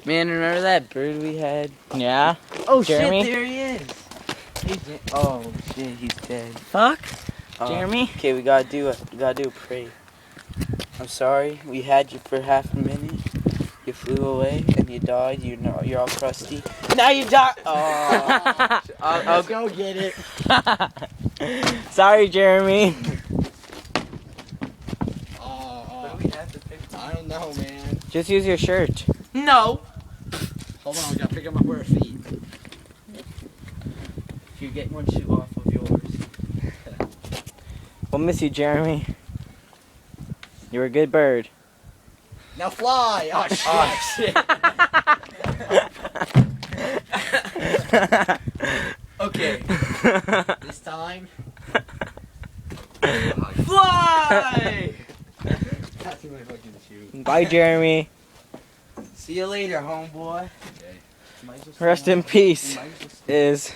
Man, remember that bird we had? Yeah. Oh Jeremy? shit, there he is. Oh shit, he's dead. Fuck. Jeremy? Okay, we gotta do a pray. I'm sorry, we had you for half a minute. You flew away and you died. You're all crusty. Now you died. Oh, I'll go get it. Sorry, Jeremy. What do we have to pick? I don't know, man. Just use your shirt. No. Hold on, we gotta pick him up with our feet. If you get one shoe off of yours. We'll miss you, Jeremy. You're a good bird. Now fly! Oh shit! Okay. This time. Fly! That's my fucking shoe. Bye, Jeremy. See you later, homeboy. Okay. Rest in peace is